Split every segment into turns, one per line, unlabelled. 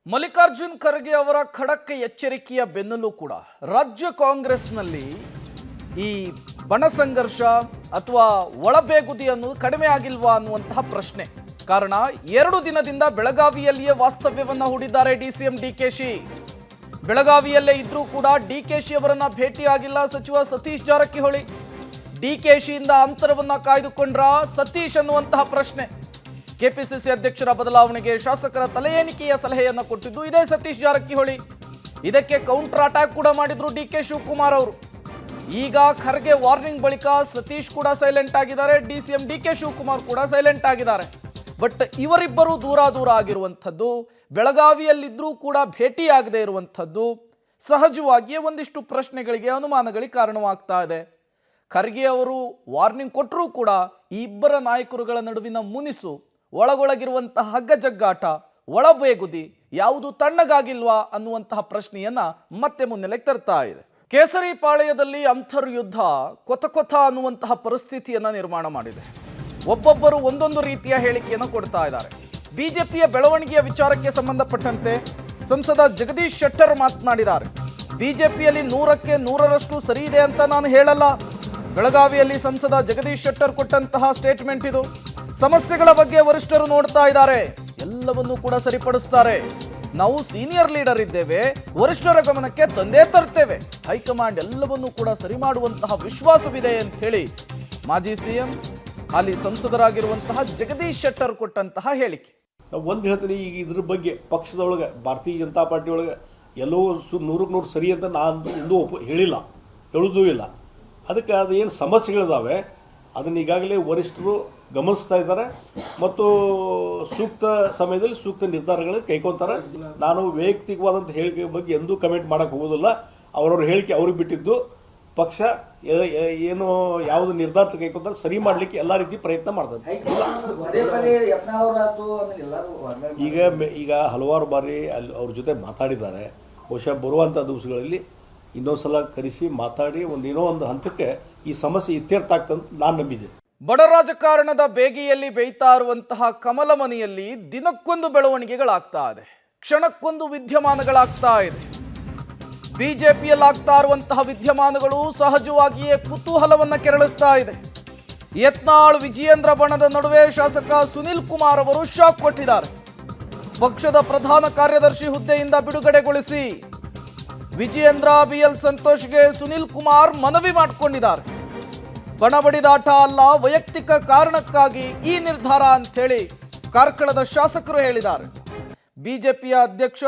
ಮಲ್ಲಿಕಾರ್ಜುನ್ ಖರ್ಗೆ ಅವರ ಖಡಕ್ ಎಚ್ಚರಿಕೆಯ ಬೆನ್ನಲ್ಲೂ ಕೂಡ ರಾಜ್ಯ ಕಾಂಗ್ರೆಸ್ನಲ್ಲಿ ಈ ಬಣ ಸಂಘರ್ಷ ಅಥವಾ ಒಳಬೇಗುದಿ ಅನ್ನೋದು ಕಡಿಮೆ ಆಗಿಲ್ವಾ ಅನ್ನುವಂತಹ ಪ್ರಶ್ನೆ. ಕಾರಣ 2 ದಿನದಿಂದ ಬೆಳಗಾವಿಯಲ್ಲಿಯೇ ವಾಸ್ತವ್ಯವನ್ನ ಹೂಡಿದ್ದಾರೆ ಡಿಸಿಎಂ ಡಿಕೆಶಿ. ಬೆಳಗಾವಿಯಲ್ಲೇ ಇದ್ರೂ ಕೂಡ ಡಿಕೆಶಿ ಅವರನ್ನ ಭೇಟಿಯಾಗಿಲ್ಲ ಸಚಿವ ಸತೀಶ್ ಜಾರಕಿಹೊಳಿ. ಡಿಕೆಶಿಯಿಂದ ಅಂತರವನ್ನ ಕಾಯ್ದುಕೊಂಡ್ರ ಸತೀಶ್ ಅನ್ನುವಂತಹ ಪ್ರಶ್ನೆ. ಕೆಪಿಸಿಸಿ ಅಧ್ಯಕ್ಷರ ಬದಲಾವಣೆಗೆ ಶಾಸಕರ ತಲೆ ಎಣಿಕೆಯ ಸಲಹೆಯನ್ನು ಕೊಟ್ಟಿದ್ದು ಇದೇ ಸತೀಶ್ ಜಾರಕಿಹೊಳಿ. ಇದಕ್ಕೆ ಕೌಂಟರ್ ಅಟ್ಯಾಕ್ ಕೂಡ ಮಾಡಿದ್ರು ಡಿಕೆ ಶಿವಕುಮಾರ್ ಅವರು. ಈಗ ಖರ್ಗೆ ವಾರ್ನಿಂಗ್ ಬಳಿಕ ಸತೀಶ್ ಕೂಡ ಸೈಲೆಂಟ್ ಆಗಿದ್ದಾರೆ, ಡಿಸಿಎಂ ಡಿಕೆ ಶಿವಕುಮಾರ್ ಕೂಡ ಸೈಲೆಂಟ್ ಆಗಿದ್ದಾರೆ. ಬಟ್ ಇವರಿಬ್ಬರು ದೂರ ಆಗಿರುವಂಥದ್ದು, ಬೆಳಗಾವಿಯಲ್ಲಿದ್ದರೂ ಕೂಡ ಭೇಟಿಯಾಗದೇ ಇರುವಂಥದ್ದು ಸಹಜವಾಗಿಯೇ ಒಂದಿಷ್ಟು ಪ್ರಶ್ನೆಗಳಿಗೆ ಅನುಮಾನಗಳಿಗೆ ಕಾರಣವಾಗ್ತಾ ಇದೆ. ಖರ್ಗೆ ಅವರು ವಾರ್ನಿಂಗ್ ಕೊಟ್ಟರೂ ಕೂಡ ಈ ಇಬ್ಬರ ನಾಯಕರುಗಳ ನಡುವಿನ ಮುನಿಸು, ಒಳಗೊಳಗಿರುವಂತಹ ಹಗ್ಗಜಗ್ಗಾಟ, ಒಳಬೇಗುದಿ ಯಾವುದು ತಣ್ಣಗಾಗಿಲ್ವಾ ಅನ್ನುವಂತಹ ಪ್ರಶ್ನೆಯನ್ನ ಮತ್ತೆ ಮುನ್ನೆಲೆಗೆ ತರ್ತಾ ಇದೆ. ಕೇಸರಿ ಪಾಳೆಯದಲ್ಲಿ ಅಂತರ್ಯುದ್ಧ ಕೊತ ಅನ್ನುವಂತಹ ಪರಿಸ್ಥಿತಿಯನ್ನ ನಿರ್ಮಾಣ ಮಾಡಿದೆ. ಒಬ್ಬೊಬ್ಬರು ಒಂದೊಂದು ರೀತಿಯ ಹೇಳಿಕೆಯನ್ನು ಕೊಡ್ತಾ ಇದ್ದಾರೆ. ಬಿಜೆಪಿಯ ಬೆಳವಣಿಗೆಯ ವಿಚಾರಕ್ಕೆ ಸಂಬಂಧಪಟ್ಟಂತೆ ಸಂಸದ ಜಗದೀಶ್ ಶೆಟ್ಟರ್ ಮಾತನಾಡಿದ್ದಾರೆ. ಬಿಜೆಪಿಯಲ್ಲಿ 100ಕ್ಕೆ 100ರಷ್ಟು ಸರಿ ಇದೆ ಅಂತ ನಾನು ಹೇಳಲ್ಲ. ಬೆಳಗಾವಿಯಲ್ಲಿ ಸಂಸದ ಜಗದೀಶ್ ಶೆಟ್ಟರ್ ಕೊಟ್ಟಂತಹ ಸ್ಟೇಟ್ಮೆಂಟ್ ಇದು. ಸಮಸ್ಯೆಗಳ ಬಗ್ಗೆ ವರಿಷ್ಠರು ನೋಡ್ತಾ ಇದ್ದಾರೆ, ಎಲ್ಲವನ್ನೂ ಕೂಡ ಸರಿಪಡಿಸ್ತಾರೆ. ನಾವು ಸೀನಿಯರ್ ಲೀಡರ್ ಇದ್ದೇವೆ, ವರಿಷ್ಠರ ಗಮನಕ್ಕೆ ತಂದೇ ತರ್ತೇವೆ, ಹೈಕಮಾಂಡ್ ಎಲ್ಲವನ್ನೂ ಕೂಡ ಸರಿ ಮಾಡುವಂತಹ ವಿಶ್ವಾಸವಿದೆ ಅಂತ ಹೇಳಿ ಮಾಜಿ ಸಿಎಂ ಅಲ್ಲಿ ಸಂಸದರಾಗಿರುವಂತಹ ಜಗದೀಶ್ ಶೆಟ್ಟರ್ ಕೊಟ್ಟಂತಹ ಹೇಳಿಕೆ.
ಒಂದು ಹೇಳ್ತೀನಿ, ಈಗ ಇದ್ರ ಬಗ್ಗೆ ಪಕ್ಷದೊಳಗೆ ಭಾರತೀಯ ಜನತಾ ಪಾರ್ಟಿ ಒಳಗೆ ಎಲ್ಲೋ 100ಕ್ಕೆ 100 ಸರಿ ಅಂತ ನಾನು ಎಂದೂ ಹೇಳಿಲ್ಲ, ಹೇಳೋದೂ ಇಲ್ಲ. ಅದಕ್ಕೆ ಅದು ಏನು ಸಮಸ್ಯೆಗಳಿದಾವೆ ಅದನ್ನು ಈಗಾಗಲೇ ವರಿಷ್ಠರು ಗಮನಿಸ್ತಾ ಇದ್ದಾರೆ ಮತ್ತು ಸೂಕ್ತ ಸಮಯದಲ್ಲಿ ಸೂಕ್ತ ನಿರ್ಧಾರಗಳನ್ನು ಕೈಗೊಳ್ತಾರೆ. ನಾನು ವೈಯಕ್ತಿಕವಾದಂಥ ಹೇಳಿಕೆ ಬಗ್ಗೆ ಎಂದೂ ಕಮೆಂಟ್ ಮಾಡೋಕ್ಕೆ ಹೋಗೋದಿಲ್ಲ. ಅವರವ್ರ ಹೇಳಿಕೆ ಅವ್ರಿಗೆ ಬಿಟ್ಟಿದ್ದು. ಪಕ್ಷ ಏನು ಯಾವುದು ನಿರ್ಧಾರ ಕೈಗೊಳ್ತಾರೆ ಸರಿ ಮಾಡಲಿಕ್ಕೆ ಎಲ್ಲ ರೀತಿ ಪ್ರಯತ್ನ ಮಾಡ್ತಾರೆ. ಈಗ ಹಲವಾರು ಬಾರಿ ಅಲ್ಲಿ ಅವ್ರ ಜೊತೆ ಮಾತಾಡಿದ್ದಾರೆ. ಬಹುಶಃ ಬರುವಂಥ ದಿವಸಗಳಲ್ಲಿ ಇನ್ನೊಂದ್ಸಲ ಕರೆಸಿ ಮಾತಾಡಿ ಏನೋ ಒಂದು ಹಂತಕ್ಕೆ ಈ ಸಮಸ್ಯೆ ಇತ್ಯರ್ಥ ಆಗ್ತಂತ ನಾನು ನಂಬಿದ್ದೆ.
ಬಡ ರಾಜಕಾರಣದ ಬೇಗೆಯಲ್ಲಿ ಬೇಯ್ತಾ ಇರುವಂತಹ ಕಮಲ ಮನೆಯಲ್ಲಿ ದಿನಕ್ಕೊಂದು ಬೆಳವಣಿಗೆಗಳಾಗ್ತಾ ಇದೆ, ಕ್ಷಣಕ್ಕೊಂದು ವಿದ್ಯಮಾನಗಳಾಗ್ತಾ ಇದೆ. ಬಿಜೆಪಿಯಲ್ಲಾಗ್ತಾ ಇರುವಂತಹ ವಿದ್ಯಮಾನಗಳು ಸಹಜವಾಗಿಯೇ ಕುತೂಹಲವನ್ನ ಕೆರಳಿಸ್ತಾ ಇದೆ. ಯತ್ನಾಳ್ ವಿಜಯೇಂದ್ರ ಬಣದ ನಡುವೆ ಶಾಸಕ ಸುನಿಲ್ ಕುಮಾರ್ ಅವರು ಶಾಕ್ ಕೊಟ್ಟಿದ್ದಾರೆ. ಪಕ್ಷದ ಪ್ರಧಾನ ಕಾರ್ಯದರ್ಶಿ ಹುದ್ದೆಯಿಂದ ಬಿಡುಗಡೆಗೊಳಿಸಿ ವಿಜಯೇಂದ್ರ ಬಿಎಲ್ ಸಂತೋಷ್ಗೆ ಸುನಿಲ್ ಕುಮಾರ್ ಮನವಿ ಮಾಡಿಕೊಂಡಿದ್ದಾರೆ. ಬಣ ಬಡಿದಾಟ ಅಲ್ಲ, ವೈಯಕ್ತಿಕ ಕಾರಣಕ್ಕಾಗಿ ಈ ನಿರ್ಧಾರ ಅಂತೇಳಿ ಕಾರ್ಕಳದ ಶಾಸಕರು ಹೇಳಿದ್ದಾರೆ. ಬಿಜೆಪಿಯ ಅಧ್ಯಕ್ಷ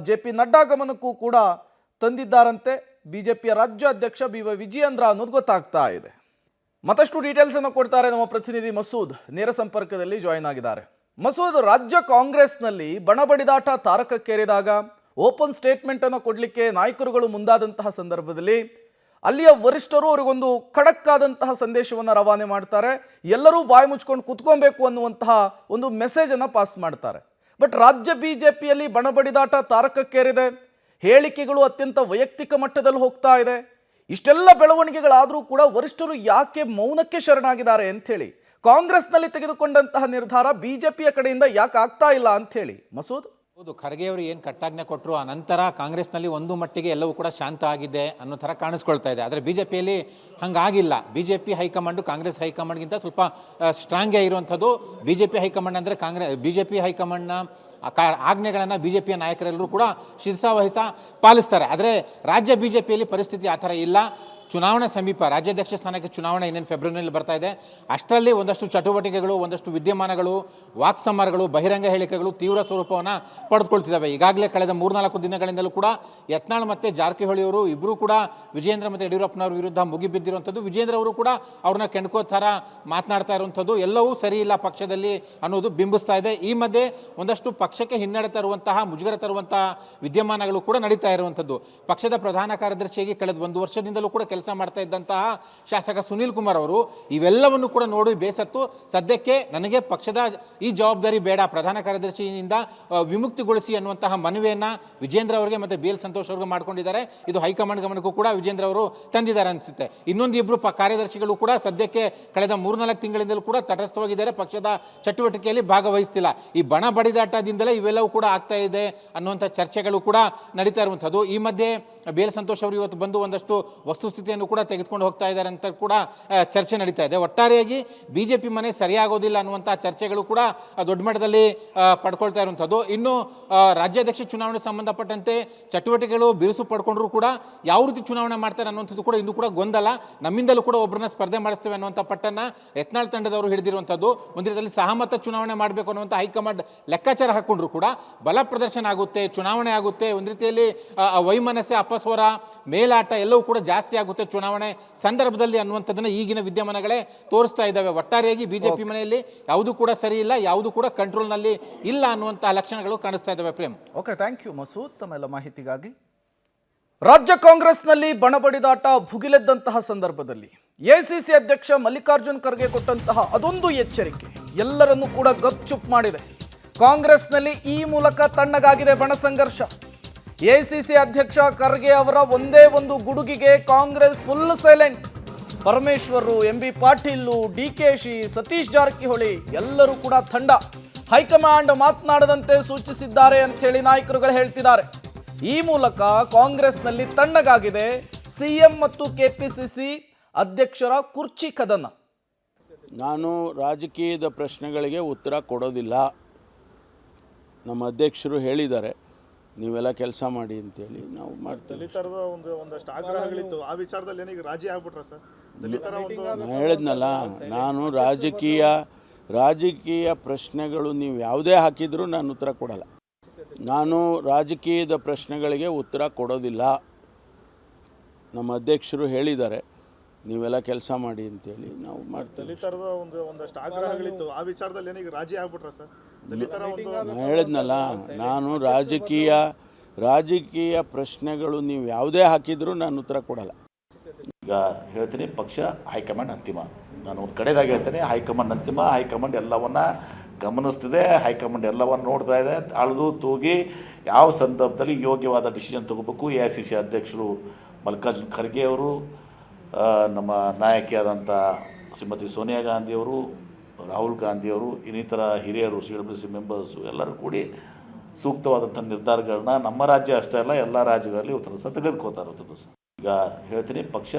ಜೆ.ಪಿ. ನಡ್ಡಾ ಗಮನಕ್ಕೂ ಕೂಡ ತಂದಿದ್ದಾರಂತೆ. ಬಿಜೆಪಿಯ ರಾಜ್ಯ ಅಧ್ಯಕ್ಷ ಬಿ.ವೈ. ವಿಜಯೇಂದ್ರ ಅನ್ನೋದು ಗೊತ್ತಾಗ್ತಾ ಇದೆ. ಮತ್ತಷ್ಟು ಡೀಟೇಲ್ಸ್ ಅನ್ನು ಕೊಡ್ತಾರೆ ನಮ್ಮ ಪ್ರತಿನಿಧಿ ಮಸೂದ್, ನೇರ ಸಂಪರ್ಕದಲ್ಲಿ ಜಾಯಿನ್ ಆಗಿದ್ದಾರೆ. ಮಸೂದ್, ರಾಜ್ಯ ಕಾಂಗ್ರೆಸ್ನಲ್ಲಿ ಬಣ ಬಡಿದಾಟ ತಾರಕಕ್ಕೇರಿದಾಗ ಓಪನ್ ಸ್ಟೇಟ್ಮೆಂಟ್ ಅನ್ನು ಕೊಡಲಿಕ್ಕೆ ನಾಯಕರುಗಳು ಮುಂದಾದಂತಹ ಸಂದರ್ಭದಲ್ಲಿ ಅಲ್ಲಿಯ ವರಿಷ್ಠರು ಅವರಿಗೊಂದು ಖಡಕ್ ಆದಂತಹ ಸಂದೇಶವನ್ನು ರವಾನೆ ಮಾಡ್ತಾರೆ. ಎಲ್ಲರೂ ಬಾಯಿ ಮುಚ್ಕೊಂಡು ಕುತ್ಕೊಬೇಕು ಅನ್ನುವಂತಹ ಒಂದು ಮೆಸೇಜ್ ಅನ್ನು ಪಾಸ್ ಮಾಡ್ತಾರೆ. ಬಟ್ ರಾಜ್ಯ ಬಿಜೆಪಿಯಲ್ಲಿ ಬಣ ಬಡಿದಾಟ ತಾರಕಕ್ಕೇರಿದೆ, ಹೇಳಿಕೆಗಳು ಅತ್ಯಂತ ವೈಯಕ್ತಿಕ ಮಟ್ಟದಲ್ಲಿ ಹೋಗ್ತಾ ಇದೆ. ಇಷ್ಟೆಲ್ಲ ಬೆಳವಣಿಗೆಗಳಾದರೂ ಕೂಡ ವರಿಷ್ಠರು ಯಾಕೆ ಮೌನಕ್ಕೆ ಶರಣಾಗಿದ್ದಾರೆ ಅಂಥೇಳಿ, ಕಾಂಗ್ರೆಸ್ನಲ್ಲಿ ತೆಗೆದುಕೊಂಡಂತಹ ನಿರ್ಧಾರ ಬಿಜೆಪಿಯ ಕಡೆಯಿಂದ ಯಾಕೆ ಆಗ್ತಾ ಇಲ್ಲ ಅಂಥೇಳಿ ಮಸೂದ್?
ಹೌದು, ಖರ್ಗೆ ಅವರು ಏನು ಕಟ್ಟಾಜ್ಞೆ ಕೊಟ್ಟರು ಆ ನಂತರ ಕಾಂಗ್ರೆಸ್ನಲ್ಲಿ ಒಂದು ಮಟ್ಟಿಗೆ ಎಲ್ಲವೂ ಕೂಡ ಶಾಂತ ಆಗಿದೆ ಅನ್ನೋ ಥರ ಕಾಣಿಸ್ಕೊಳ್ತಾ ಇದೆ. ಆದರೆ ಬಿಜೆಪಿಯಲ್ಲಿ ಹಂಗಾಗಿಲ್ಲ. ಬಿಜೆಪಿ ಹೈಕಮಾಂಡು ಕಾಂಗ್ರೆಸ್ ಹೈಕಮಾಂಡ್ಗಿಂತ ಸ್ವಲ್ಪ ಸ್ಟ್ರಾಂಗೇ ಇರುವಂಥದ್ದು. ಬಿಜೆಪಿ ಹೈಕಮಾಂಡ್ ಅಂದರೆ ಬಿಜೆಪಿ ಹೈಕಮಾಂಡ್ನ ಆಜ್ಞೆಗಳನ್ನು ಬಿಜೆಪಿಯ ನಾಯಕರೆಲ್ಲರೂ ಕೂಡ ಶಿರಸಾವಹಿಸ ಪಾಲಿಸ್ತಾರೆ. ಆದರೆ ರಾಜ್ಯ ಬಿಜೆಪಿಯಲ್ಲಿ ಪರಿಸ್ಥಿತಿ ಆ ಥರ ಇಲ್ಲ. ಚುನಾವಣೆ ಸಮೀಪ, ರಾಜ್ಯಾಧ್ಯಕ್ಷ ಸ್ಥಾನಕ್ಕೆ ಚುನಾವಣೆ ಇನ್ನೇನು ಫೆಬ್ರವರಿಯಲ್ಲಿ ಬರ್ತಾ ಇದೆ. ಅಷ್ಟರಲ್ಲಿ ಒಂದಷ್ಟು ಚಟುವಟಿಕೆಗಳು, ಒಂದಷ್ಟು ವಿದ್ಯಮಾನಗಳು, ವಾಕ್ಸಮರಗಳು, ಬಹಿರಂಗ ಹೇಳಿಕೆಗಳು ತೀವ್ರ ಸ್ವರೂಪವನ್ನು ಪಡೆದುಕೊಳ್ತಿದ್ದಾವೆ. ಈಗಾಗಲೇ ಕಳೆದ 3-4 ದಿನಗಳಿಂದಲೂ ಕೂಡ ಯತ್ನಾಳ್ ಮತ್ತು ಜಾರಕಿಹೊಳಿ ಅವರು ಇಬ್ಬರೂ ಕೂಡ ವಿಜಯೇಂದ್ರ ಮತ್ತು ಯಡಿಯೂರಪ್ಪನವ್ರ ವಿರುದ್ಧ ಮುಗಿಬಿದ್ದಿರುವಂಥದ್ದು, ವಿಜಯೇಂದ್ರ ಅವರು ಕೂಡ ಅವ್ರನ್ನ ಕೆಣಕೋ ಥರ ಮಾತನಾಡ್ತಾ ಇರುವಂಥದ್ದು ಎಲ್ಲವೂ ಸರಿ ಇಲ್ಲ ಪಕ್ಷದಲ್ಲಿ ಅನ್ನೋದು ಬಿಂಬಿಸ್ತಾ ಇದೆ. ಈ ಮಧ್ಯೆ ಒಂದಷ್ಟು ಪಕ್ಷಕ್ಕೆ ಹಿನ್ನಡೆ ತರುವಂತಹ, ಮುಜುಗರ ತರುವಂತಹ ವಿದ್ಯಮಾನಗಳು ಕೂಡ ನಡೀತಾ ಇರುವಂಥದ್ದು. ಪಕ್ಷದ ಪ್ರಧಾನ ಕಾರ್ಯದರ್ಶಿಯಾಗಿ ಕಳೆದ 1 ವರ್ಷದಿಂದಲೂ ಕೂಡ ಕೆಲಸ ಮಾಡ್ತಾ ಇದ್ದಂತಹ ಶಾಸಕ ಸುನೀಲ್ ಕುಮಾರ್ ಅವರು ಇವೆಲ್ಲವನ್ನು ಕೂಡ ನೋಡಿ ಬೇಸತ್ತು ಸದ್ಯಕ್ಕೆ ನನಗೆ ಪಕ್ಷದ ಈ ಜವಾಬ್ದಾರಿ ಬೇಡ, ಪ್ರಧಾನ ಕಾರ್ಯದರ್ಶಿಯಿಂದ ವಿಮುಕ್ತಿಗೊಳಿಸಿ ಅನ್ನುವಂತಹ ಮನವಿಯನ್ನು ವಿಜೇಂದ್ರ ಅವರಿಗೆ ಮತ್ತು ಬಿ ಎಲ್ ಸಂತೋಷ್ ಅವ್ರಿಗೆ ಮಾಡ್ಕೊಂಡಿದ್ದಾರೆ. ಇದು ಹೈಕಮಾಂಡ್ ಗಮನಕ್ಕೂ ಕೂಡ ವಿಜೇಂದ್ರ ಅವರು ತಂದಿದ್ದಾರೆ ಅನಿಸುತ್ತೆ. ಇನ್ನೊಂದು ಇಬ್ಬರು ಕಾರ್ಯದರ್ಶಿಗಳು ಕೂಡ ಸದ್ಯಕ್ಕೆ ಕಳೆದ 3-4 ತಿಂಗಳಿಂದಲೂ ಕೂಡ ತಟಸ್ಥವಾಗಿದ್ದಾರೆ, ಪಕ್ಷದ ಚಟುವಟಿಕೆಯಲ್ಲಿ ಭಾಗವಹಿಸ್ತಿಲ್ಲ. ಈ ಬಣ ಬಡಿದಾಟದಿಂದಲೇ ಇವೆಲ್ಲವೂ ಕೂಡ ಆಗ್ತಾ ಇದೆ ಅನ್ನುವಂಥ ಚರ್ಚೆಗಳು ಕೂಡ ನಡೀತಾ ಇರುವಂಥದ್ದು. ಈ ಮಧ್ಯೆ ಬಿ ಎಲ್ ಸಂತೋಷ್ ಅವರು ಇವತ್ತು ಬಂದು ಒಂದಷ್ಟು ವಸ್ತುಸ್ಥಿತಿಯನ್ನು ಕೂಡ ತೆಗೆದುಕೊಂಡು ಹೋಗ್ತಾ ಇದ್ದಾರೆ ಅಂತ ಕೂಡ ಚರ್ಚೆ ನಡೀತಾ ಇದೆ. ಒಟ್ಟಾರೆಯಾಗಿ ಬಿಜೆಪಿ ಮನೆ ಸರಿಯಾಗೋದಿಲ್ಲ ಅನ್ನುವಂಥ ಚರ್ಚೆಗಳು ಕೂಡ ದೊಡ್ಡ ಮಟ್ಟದಲ್ಲಿ ಪಡ್ಕೊಳ್ತಾ ಇರುವಂಥದ್ದು. ಇನ್ನು ರಾಜ್ಯಾಧ್ಯಕ್ಷ ಚುನಾವಣೆ ಸಂಬಂಧಪಟ್ಟಂತೆ ಚಟುವಟಿಕೆಗಳು ಬಿರುಸು ಪಡ್ಕೊಂಡ್ರು ಕೂಡ ಯಾವ ರೀತಿ ಚುನಾವಣೆ ಮಾಡ್ತಾರೆ ಅನ್ನುವಂಥದ್ದು ಕೂಡ ಇನ್ನೂ ಕೂಡ ಗೊಂದಲ. ನಮ್ಮಿಂದಲೂ ಕೂಡ ಒಬ್ಬರನ್ನ ಸ್ಪರ್ಧೆ ಮಾಡಿಸ್ತೇವೆ ಅನ್ನುವಂಥ ಪಟ್ಟನ್ನ ಯತ್ನಾಳ್ ತಂಡದವರು ಹಿಡಿದಿರುವಂಥದ್ದು. ಒಂದು ರೀತಿಯಲ್ಲಿ ಸಹಮತ ಚುನಾವಣೆ ಮಾಡಬೇಕು ಅನ್ನುವಂಥ ಹೈಕಮಾಂಡ್ ಲೆಕ್ಕಾಚಾರ ಹಾಕೊಂಡ್ರು ಕೂಡ ಬಲ ಪ್ರದರ್ಶನ ಆಗುತ್ತೆ, ಚುನಾವಣೆ ಆಗುತ್ತೆ, ಒಂದು ರೀತಿಯಲ್ಲಿ ವೈಮನಸ್ಸೆ, ಅಪಸ್ವರ, ಮೇಲಾಟ ಎಲ್ಲವೂ ಕೂಡ ಜಾಸ್ತಿ ಆಗುತ್ತೆ ಚುನಾವಣೆ ಸಂದರ್ಭದಲ್ಲಿ ಅನ್ನುವಂಥದ್ದನ್ನು ಈಗಿನ ವಿದ್ಯಮಾನಗಳೇ ತೋರಿಸ್ತಾ ಇದ್ದಾವೆ. ಒಟ್ಟಾರೆಯಾಗಿ ಬಿಜೆಪಿ ಮನೆಯಲ್ಲಿ ಯಾವುದು ಕೂಡ ಸರಿ ಇಲ್ಲ, ಯಾವುದು ಕೂಡ ಕಂಟ್ರೋಲ್ನಲ್ಲಿ ಇಲ್ಲ ಅನ್ನುವಂತಹ ಲಕ್ಷಣಗಳು ಕಾಣಿಸ್ತಾ ಇದ್ದಾವೆ. Prem.
Okay, thank you Masood ತಮ್ಮೆಲ್ಲ ಮಾಹಿತಿಗಾಗಿ. ರಾಜ್ಯ ಕಾಂಗ್ರೆಸ್ನಲ್ಲಿ ಬಣಬಡಿದಾಟ ಭುಗಿಲೆದ್ದಂತಹ ಸಂದರ್ಭದಲ್ಲಿ ಎಸಿಸಿ ಅಧ್ಯಕ್ಷ ಮಲ್ಲಿಕಾರ್ಜುನ್ ಖರ್ಗೆ ಕೊಟ್ಟಂತಹ ಅದೊಂದು ಎಚ್ಚರಿಕೆ ಎಲ್ಲರನ್ನೂ ಕೂಡ ಗಪ್ಚುಪ್ ಮಾಡಿದೆ. ಕಾಂಗ್ರೆಸ್ನಲ್ಲಿ ಈ ಮೂಲಕ ತಣ್ಣಗಾಗಿದೆ ಬಣ ಸಂಘರ್ಷ. ಎಸಿಸಿ ಅಧ್ಯಕ್ಷ ಖರ್ಗೆ ಅವರ ಒಂದೇ ಒಂದು ಗುಡುಗಿಗೆ Congress full silent. Parameshwar, MB Patil, DKShi, Satish Jarkiholi ಎಲ್ಲರೂ ಕೂಡ ತಂಡ. ಹೈಕಮಾಂಡ್ ಮಾತನಾಡದಂತೆ ಸೂಚಿಸಿದ್ದಾರೆ ಅಂತ ಹೇಳಿ ನಾಯಕರುಗಳು ಹೇಳ್ತಿದ್ದಾರೆ. ಈ ಮೂಲಕ ಕಾಂಗ್ರೆಸ್ನಲ್ಲಿ ತಣ್ಣಗಾಗಿದೆ ಸಿಎಂ ಮತ್ತು ಕೆಪಿಸಿಸಿ ಅಧ್ಯಕ್ಷರ ಕುರ್ಚಿ ಕದನ.
ನಾನು ರಾಜಕೀಯದ ಪ್ರಶ್ನೆಗಳಿಗೆ ಉತ್ತರ ಕೊಡೋದಿಲ್ಲ. ನಮ್ಮ ಅಧ್ಯಕ್ಷರು ಹೇಳಿದ್ದಾರೆ ನೀವೆಲ್ಲ ಕೆಲಸ ಮಾಡಿ ಅಂತೇಳಿ ನಾವು ಮಾಡ್ತೀವಿ.
ಒಂದಷ್ಟು ಆಗ್ರಹಗಳಿತ್ತು, ಆ ವಿಚಾರದಲ್ಲಿ ಏನೀಗ ರಾಜಿ ಆಗ್ಬಿಟ್ರ ಸರ್?
ನಾನು ಹೇಳಿದ್ನಲ್ಲ, ನಾನು ರಾಜಕೀಯ ಪ್ರಶ್ನೆಗಳು ನೀವು ಯಾವುದೇ ಹಾಕಿದರೂ ನಾನು ಉತ್ತರ ಕೊಡಲ್ಲ. ನಾನು ರಾಜಕೀಯದ ಪ್ರಶ್ನೆಗಳಿಗೆ ಉತ್ತರ ಕೊಡೋದಿಲ್ಲ. ನಮ್ಮ ಅಧ್ಯಕ್ಷರು ಹೇಳಿದ್ದಾರೆ ನೀವೆಲ್ಲ ಕೆಲಸ ಮಾಡಿ ಅಂತೇಳಿ ನಾವು ಮಾಡ್ತೀವಿ.
ಒಂದಷ್ಟು ಆಗ್ರಹಗಳಿತ್ತು, ಆ ವಿಚಾರದಲ್ಲಿ ಏನೀಗ ರಾಜಿ ಆಗ್ಬಿಟ್ರ ಸರ್?
ನಾನು ಹೇಳಿದ್ನಲ್ಲ, ನಾನು ರಾಜಕೀಯ ಪ್ರಶ್ನೆಗಳು ನೀವು ಯಾವುದೇ ಹಾಕಿದರೂ ನಾನು ಉತ್ತರ ಕೊಡಲ್ಲ.
ಈಗ ಹೇಳ್ತೀನಿ, ಪಕ್ಷ ಹೈಕಮಾಂಡ್ ಅಂತಿಮ. ನಾನು ಒಂದು ಕಡೆದಾಗಿ ಹೇಳ್ತೇನೆ, ಹೈಕಮಾಂಡ್ ಅಂತಿಮ. ಹೈಕಮಾಂಡ್ ಎಲ್ಲವನ್ನ ಗಮನಿಸ್ತಿದೆ, ಹೈಕಮಾಂಡ್ ಎಲ್ಲವನ್ನು ನೋಡ್ತಾ ಇದೆ. ಅಳೆದು ತೂಗಿ ಯಾವ ಸಂದರ್ಭದಲ್ಲಿ ಯೋಗ್ಯವಾದ ಡಿಸಿಷನ್ ತಗೋಬೇಕು. ಎಐಸಿಸಿ ಅಧ್ಯಕ್ಷರು ಮಲ್ಲಿಕಾರ್ಜುನ್ ಖರ್ಗೆ ಅವರು, ನಮ್ಮ ನಾಯಕಿಯಾದಂಥ ಶ್ರೀಮತಿ ಸೋನಿಯಾ ಗಾಂಧಿಯವರು, ರಾಹುಲ್ ಗಾಂಧಿಯವರು, ಇನ್ನಿತರ ಹಿರಿಯರು, CWC ಮೆಂಬರ್ಸು ಎಲ್ಲರೂ ಕೂಡಿ ಸೂಕ್ತವಾದಂಥ ನಿರ್ಧಾರಗಳನ್ನ ನಮ್ಮ ರಾಜ್ಯ ಅಷ್ಟೇ ಅಲ್ಲ ಎಲ್ಲ ರಾಜ್ಯಗಳಲ್ಲಿ ಉತ್ತರ ತೆಗೆದುಕೋತಾ ಇರೋದು. ಈಗ ಹೇಳ್ತೀನಿ, ಪಕ್ಷ